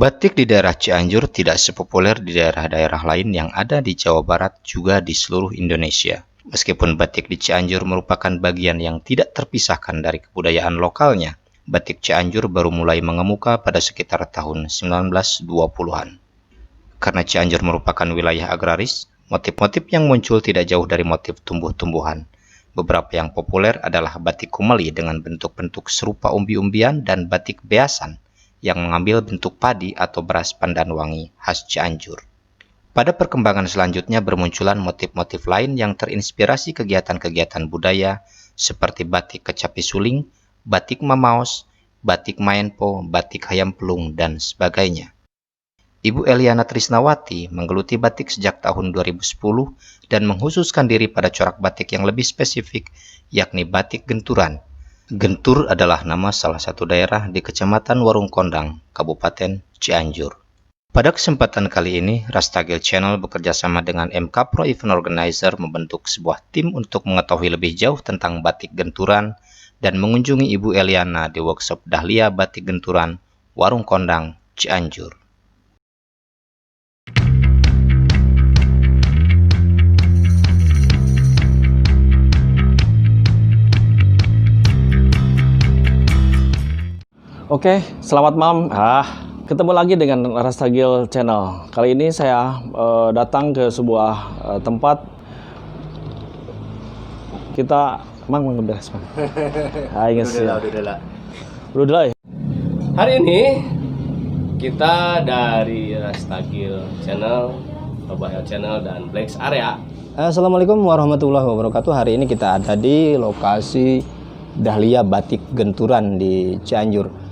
Batik di daerah Cianjur tidak sepopuler di daerah-daerah lain yang ada di Jawa Barat juga di seluruh Indonesia. Meskipun batik di Cianjur merupakan bagian yang tidak terpisahkan dari kebudayaan lokalnya, batik Cianjur baru mulai mengemuka pada sekitar tahun 1920-an. Karena Cianjur merupakan wilayah agraris, motif-motif yang muncul tidak jauh dari motif tumbuh-tumbuhan. Beberapa yang populer adalah batik kumeli dengan bentuk-bentuk serupa umbi-umbian dan batik beasan yang mengambil bentuk padi atau beras pandan wangi khas Cianjur. Pada perkembangan selanjutnya bermunculan motif-motif lain yang terinspirasi kegiatan-kegiatan budaya seperti batik kecapi suling, batik mamaos, batik maenpo, batik hayam pelung, dan sebagainya. Ibu Eliana Trisnawati menggeluti batik sejak tahun 2010 dan menghususkan diri pada corak batik yang lebih spesifik, yakni batik genturan. Gentur adalah nama salah satu daerah di Kecamatan Warung Kondang, Kabupaten Cianjur. Pada kesempatan kali ini, Rastagil Channel bekerja sama dengan MK Pro Event Organizer membentuk sebuah tim untuk mengetahui lebih jauh tentang batik genturan dan mengunjungi Ibu Eliana di workshop Dahlia Batik Genturan, Warung Kondang, Cianjur. Oke, selamat malam. Ketemu lagi dengan Rastagil Channel. Kali ini saya datang ke sebuah tempat. Kita mang beres, Bang. Udah. Hari ini kita dari Rastagil Channel, Babahel Channel dan Black's Area. Assalamualaikum warahmatullahi wabarakatuh. Hari ini kita ada di lokasi Dahlia Batik Genturan di Cianjur.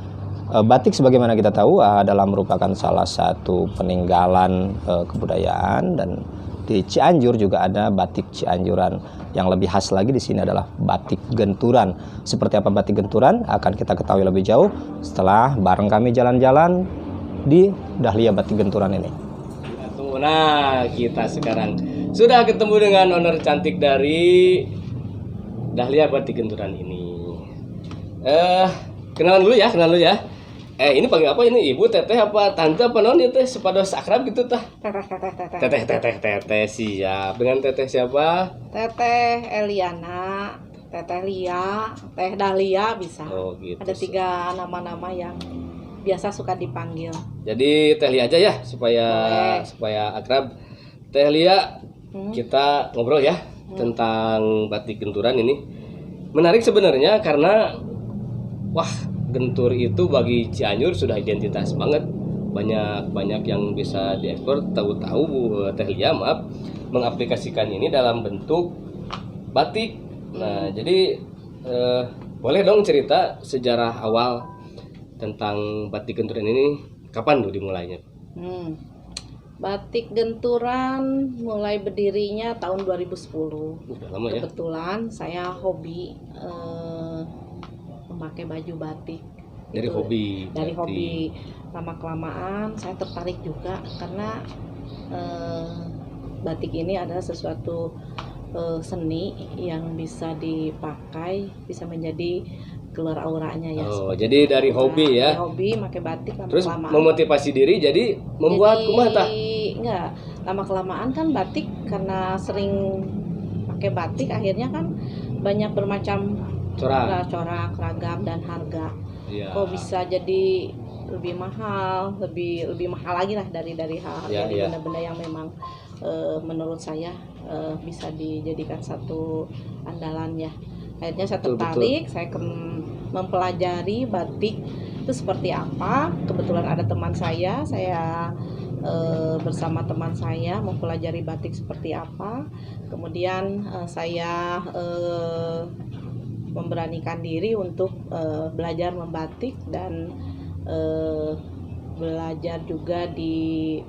Batik sebagaimana kita tahu adalah merupakan salah satu peninggalan kebudayaan, dan di Cianjur juga ada batik Cianjuran. Yang lebih khas lagi di sini adalah batik genturan. Seperti apa batik genturan akan kita ketahui lebih jauh setelah bareng kami jalan-jalan di Dahlia Batik Genturan ini. Nah, kita sekarang sudah ketemu dengan owner cantik dari Dahlia Batik Genturan ini. Kenalan dulu ya. Ini panggil apa ini? Ibu, teteh, apa tante, apa non itu? Sepados akrab gitu tah? Teteh siap. Dengan teteh siapa? Teteh Eliana, Teteh Lia, Teh Dahlia bisa. Oh, gitu. Ada 3 nama-nama yang biasa suka dipanggil. Jadi Teh Lia aja ya supaya akrab. Teh Lia, kita ngobrol ya tentang batik genturan ini. Menarik sebenarnya karena gentur itu bagi Cianjur sudah identitas banget. Banyak yang bisa diekspor. Tahu-tahu Bu Teh Lia mengaplikasikan ini dalam bentuk batik. Nah, jadi boleh dong cerita sejarah awal tentang batik genturan ini, kapan tuh dimulainya? Batik genturan mulai berdirinya tahun 2010. Udah lama ya? Kebetulan saya hobi memakai baju batik. Dari hobi. Lama-kelamaan saya tertarik juga karena batik ini adalah sesuatu seni yang bisa dipakai, bisa menjadi gelar auranya ya. Oh, jadi dari hobi ya? Dari hobi pakai batik lama-kelamaan. Terus memotivasi diri jadi membuat kumaha? Enggak, lama-kelamaan kan batik karena sering pakai batik akhirnya kan banyak bermacam corak, ragam, dan harga. Ya. Kok bisa jadi lebih mahal, lebih mahal lagi lah dari benda-benda yang memang menurut saya bisa dijadikan satu andalan ya. Akhirnya saya tertarik, saya mempelajari batik itu seperti apa. Kebetulan ada teman saya bersama teman saya mempelajari batik seperti apa. Kemudian saya memberanikan diri untuk belajar membatik dan belajar juga di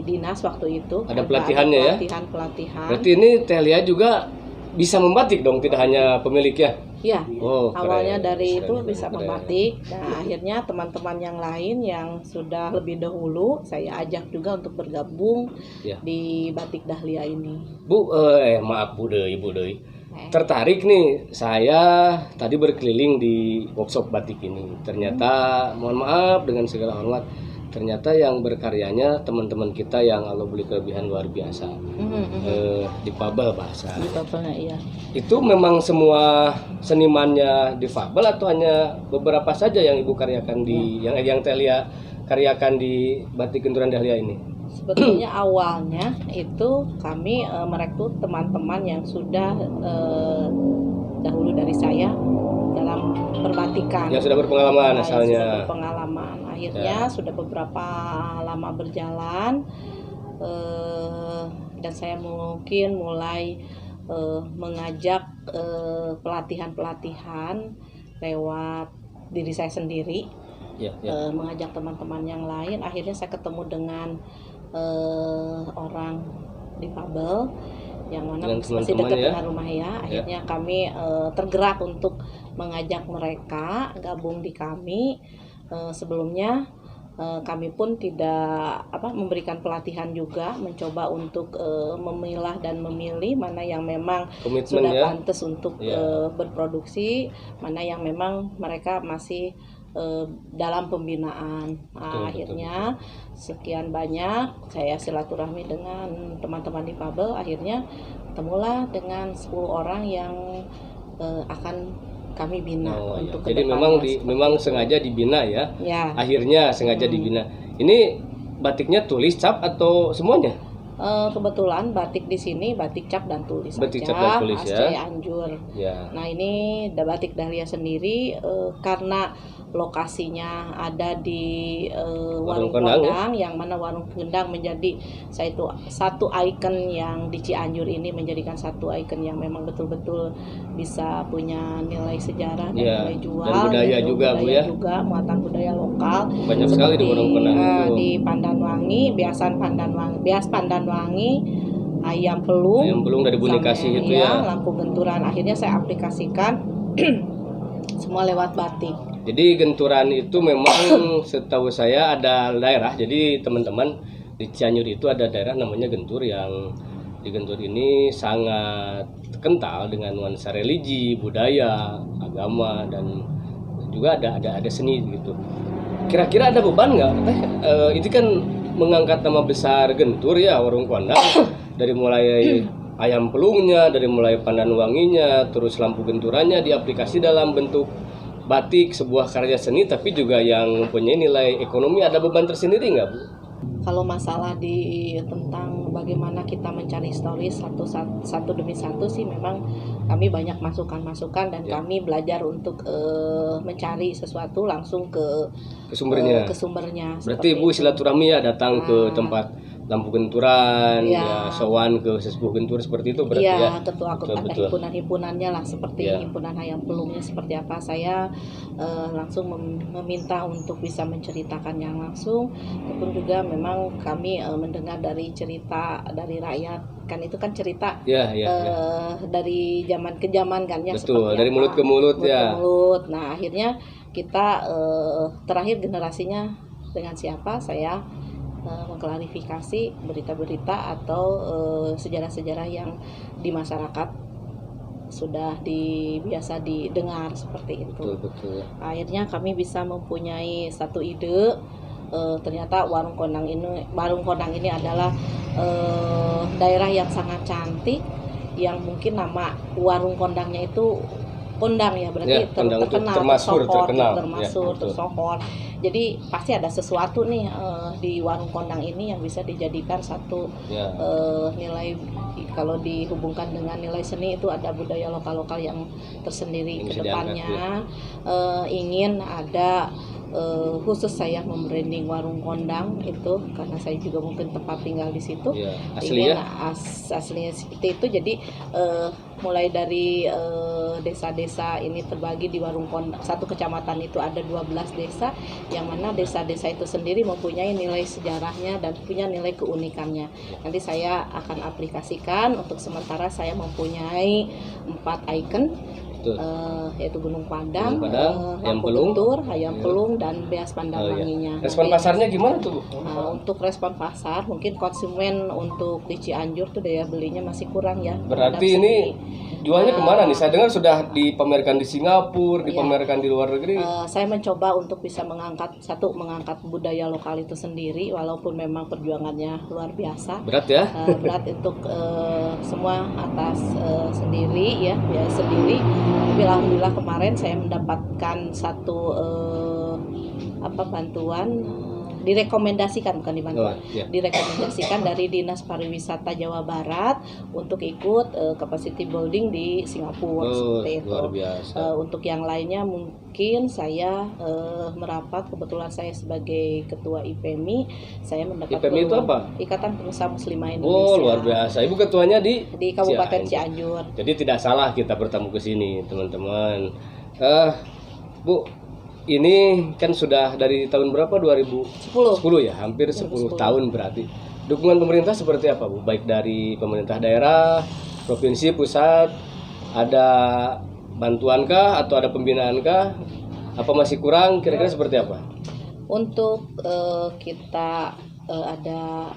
dinas waktu itu. Ada pelatihannya ya? Pelatihan. Berarti ini Teh Lia juga bisa membatik dong, tidak hanya pemilik ya? Iya. Oh, awalnya dari itu bisa membatik. Nah, akhirnya teman-teman yang lain yang sudah lebih dahulu saya ajak juga untuk bergabung di Batik Dahlia ini. Bu, maaf Bu Deui, tertarik nih, saya tadi berkeliling di workshop batik ini. Ternyata mohon maaf dengan segala hormat, ternyata yang berkaryanya teman-teman kita yang Allah beri kelebihan luar biasa. Difabel bahasa. Difabelnya iya. Itu memang semua senimannya difabel atau hanya beberapa saja yang Ibu karyakan di yang Tehlia karyakan di batik genturan Dahlia ini? Sebetulnya awalnya itu kami merekrut teman-teman yang sudah dahulu dari saya dalam perbatikan. Yang sudah berpengalaman asalnya. Sudah berpengalaman. Akhirnya sudah beberapa lama berjalan dan saya mungkin mulai mengajak pelatihan-pelatihan lewat diri saya sendiri. Mengajak teman-teman yang lain. Akhirnya saya ketemu dengan orang difabel yang mana masih dekat dengan rumah ya. Akhirnya kami tergerak untuk mengajak mereka gabung di kami. Sebelumnya kami pun tidak memberikan pelatihan juga, mencoba untuk memilah dan memilih mana yang memang sudah pantas untuk berproduksi, mana yang memang mereka masih dalam pembinaan. Akhirnya sekian banyak saya silaturahmi dengan teman-teman difabel, akhirnya ketemulah dengan 10 orang yang akan kami bina untuk jadi memang sengaja dibina ya. Akhirnya sengaja dibina. Ini batiknya tulis cap atau semuanya? Kebetulan batik di sini batik cap dan tulis batik saja, cap dan tulis khas Cianjur. Ya. Nah ini batik Dahlia sendiri karena lokasinya ada di Warung Kondang yang mana Warung Kondang menjadi satu ikon yang di Cianjur ini, menjadikan satu ikon yang memang betul-betul bisa punya nilai sejarah dan nilai jual dan budaya juga Bu ya, juga muatan budaya lokal banyak sekali di Warung Kondang di Pandanwangi, bias Pandanwangi, ayam pelung dari Buni Kasih itu ya, lampu genturan. Akhirnya saya aplikasikan semua lewat batik. Jadi genturan itu memang setahu saya ada daerah. Jadi teman-teman di Cianjur itu ada daerah namanya Gentur, yang di Gentur ini sangat kental dengan nuansa religi, budaya, agama, dan juga ada seni gitu. Kira-kira ada beban nggak? Itu kan mengangkat nama besar Gentur ya, Warung Kondang, dari mulai ayam pelungnya, dari mulai pandan wanginya, terus lampu genturannya diaplikasi dalam bentuk batik, sebuah karya seni tapi juga yang mempunyai nilai ekonomi. Ada beban tersendiri nggak Bu? Kalau masalah tentang bagaimana kita mencari stories satu demi satu sih memang kami banyak masukan-masukan dan kami belajar untuk mencari sesuatu langsung ke sumbernya. Berarti Ibu silaturahmi ya, datang ke tempat lampu genturan, sowan ke sesepuh gentur seperti itu berarti ya. Ketua ada himpunan-himpunannya lah, seperti himpunan ayam pelungnya seperti apa. Saya langsung meminta untuk bisa menceritakan yang langsung, ataupun juga memang kami mendengar dari cerita dari rakyat, kan itu kan cerita dari zaman ke zaman kan ya. Betul, dari mulut ke mulut ya. Nah akhirnya kita terakhir generasinya dengan siapa, saya mengklarifikasi berita-berita atau sejarah-sejarah yang di masyarakat sudah biasa didengar seperti itu. Betul. Akhirnya kami bisa mempunyai satu ide. Ternyata Warung Kondang ini adalah daerah yang sangat cantik, yang mungkin nama Warung Kondangnya itu Kondang ya, berarti terkenal, tersohor. Jadi pasti ada sesuatu nih di Warung Kondang ini yang bisa dijadikan satu nilai. Kalau dihubungkan dengan nilai seni itu ada budaya lokal-lokal yang tersendiri. Kedepannya ingin ada khusus saya membranding Warung Kondang itu karena saya juga mungkin tempat tinggal di situ. Aslinya seperti itu. Jadi mulai dari desa-desa ini terbagi di Warung Kondang. Satu kecamatan itu ada 12 desa, yang mana desa-desa itu sendiri mempunyai nilai sejarahnya dan punya nilai keunikannya. Nanti saya akan aplikasikan. Untuk sementara saya mempunyai 4 ikon, yaitu Gunung Padang, Lampu Gentur, Ayam Pelung, dan Beas Pandanwanginya. Respon pasarnya gimana tuh? Untuk respon pasar, mungkin konsumen untuk di Cianjur tuh daya belinya masih kurang ya. Berarti ini jualnya kemana nih? Saya dengar sudah dipamerkan di Singapura, dipamerkan di luar negeri. Saya mencoba untuk bisa mengangkat budaya lokal itu sendiri, walaupun memang perjuangannya luar biasa. Berat ya? Berat untuk semua atas sendiri ya, biaya sendiri. Tapi alhamdulillah kemarin saya mendapatkan satu bantuan. Direkomendasikan direkomendasikan dari Dinas Pariwisata Jawa Barat untuk ikut capacity building di Singapura seperti itu. Luar biasa. Untuk yang lainnya mungkin saya merapat, kebetulan saya sebagai ketua IPMI, saya mendapat IPMI itu apa? Ikatan Pengusaha Muslimah Indonesia. Luar biasa. Ibu ketuanya di Kabupaten Cianjur. Jadi tidak salah kita bertamu ke sini, teman-teman. Bu, ini kan sudah dari tahun berapa? 2010 ya, hampir 10 tahun berarti. Dukungan pemerintah seperti apa, Bu? Baik dari pemerintah daerah, provinsi, pusat, ada bantuankah atau ada pembinaankah? Apa masih kurang? Kira-kira seperti apa? Untuk kita ada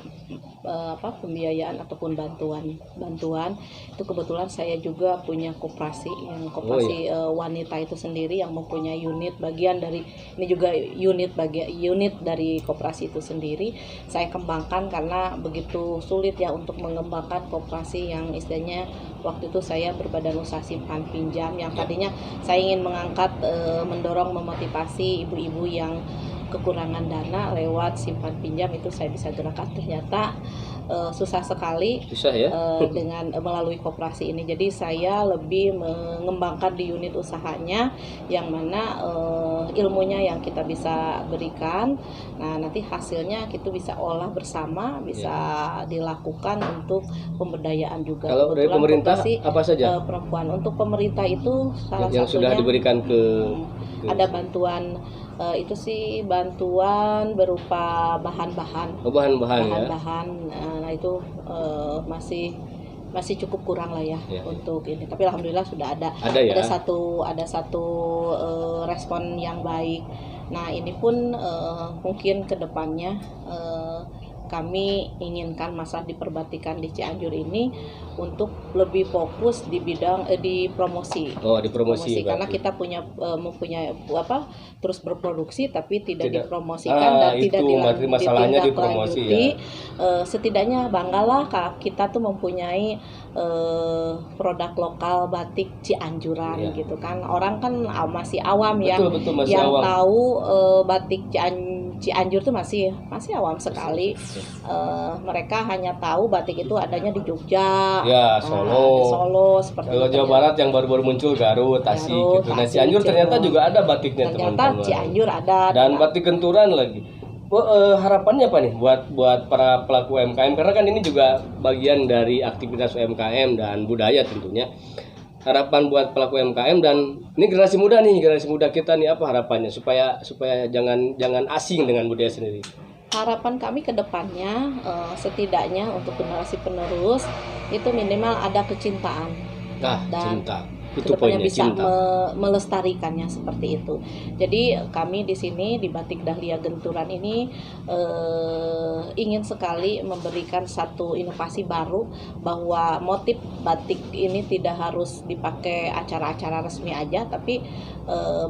pembiayaan ataupun bantuan itu kebetulan saya juga punya koperasi wanita itu sendiri yang mempunyai unit bagian dari ini juga unit dari koperasi itu sendiri saya kembangkan karena begitu sulit ya untuk mengembangkan koperasi yang istilahnya waktu itu saya berbadan usaha simpan pinjam yang tadinya saya ingin mengangkat mendorong memotivasi ibu-ibu yang kekurangan dana lewat simpan pinjam itu saya bisa gerakan ternyata susah sekali dengan melalui koperasi ini. Jadi saya lebih mengembangkan di unit usahanya yang mana ilmunya yang kita bisa berikan. Nah, nanti hasilnya kita bisa olah bersama, bisa dilakukan untuk pemberdayaan juga. Kalau dari pemerintah apa saja? Perempuan. Untuk pemerintah itu salah yang satunya sudah diberikan ke ada bantuan itu sih bantuan berupa bahan-bahan. Nah itu masih cukup kurang lah ya untuk ini. Tapi alhamdulillah sudah ada satu respon yang baik. Nah ini pun mungkin kedepannya kami inginkan masa diperbatikan di Cianjur ini untuk lebih fokus di bidang di promosi. Di promosi karena kita mempunyai terus berproduksi tapi tidak dipromosikan dan tidak ditindaklanjuti. Setidaknya banggalah kita tuh mempunyai produk lokal batik Cianjuran gitu kan. Orang kan masih awam yang tahu batik Cianjur tuh masih awam sekali. Mereka hanya tahu batik itu adanya di Jogja, Solo seperti itu. Kalau Jawa Barat yang baru-baru muncul Garut, Tasik gitu. Nah, Cianjur ternyata juga ada batiknya, teman-teman. Cianjur ada. Dan batik genturan lagi. Harapannya apa nih buat para pelaku UMKM, karena kan ini juga bagian dari aktivitas UMKM dan budaya tentunya. Harapan buat pelaku UMKM dan ini generasi muda kita nih, apa harapannya supaya jangan asing dengan budaya sendiri? Harapan kami ke depannya setidaknya untuk generasi penerus itu minimal ada kecintaan dan cinta. kedepannya bisa melestarikannya seperti itu. Jadi kami di sini di Batik Dahlia Genturan ini ingin sekali memberikan satu inovasi baru bahwa motif batik ini tidak harus dipakai acara-acara resmi aja, tapi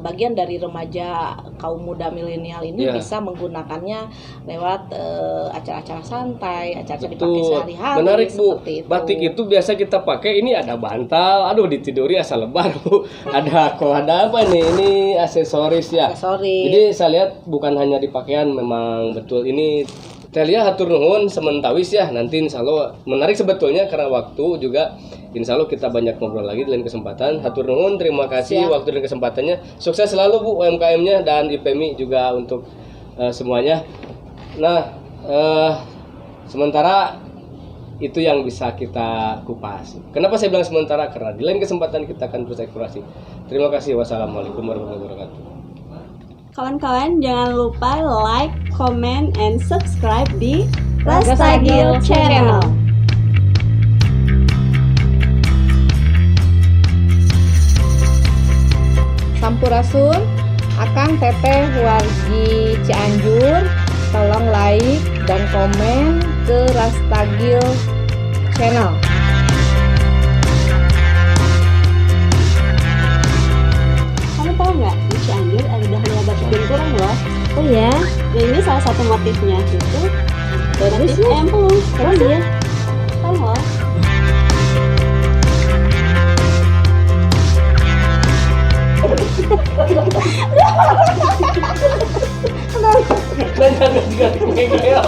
bagian dari remaja kaum muda milenial ini bisa menggunakannya lewat acara-acara santai, acara dipakai sehari-hari. Menarik Bu, itu. Batik itu biasa kita pakai ini ada bantal, ditiduri asal lebar Bu. Ada apa nih? Ini aksesoris ya. Jadi saya lihat bukan hanya di pakaian, memang betul ini. Telia hatur nuhun sementawis ya. Nanti insya Allah menarik sebetulnya karena waktu juga. Insya Allah kita banyak ngobrol lagi di lain kesempatan. Hatur nuhun, terima kasih waktu dan kesempatannya. Sukses selalu Bu UMKM-nya dan IPMI juga untuk semuanya. Nah, sementara itu yang bisa kita kupas. Kenapa saya bilang sementara? Karena di lain kesempatan kita akan terus eksplorasi. Terima kasih. Wassalamualaikum warahmatullahi wabarakatuh. Kawan-kawan jangan lupa like, comment, and subscribe di Rastagil Channel. Sampurasun, Akang Teteh wargi Cianjur, tolong like dan komen ke Rastagil Channel. satu motifnya itu motif emplung. Keren ya. Kan loh. Dan jangan juga ngegel.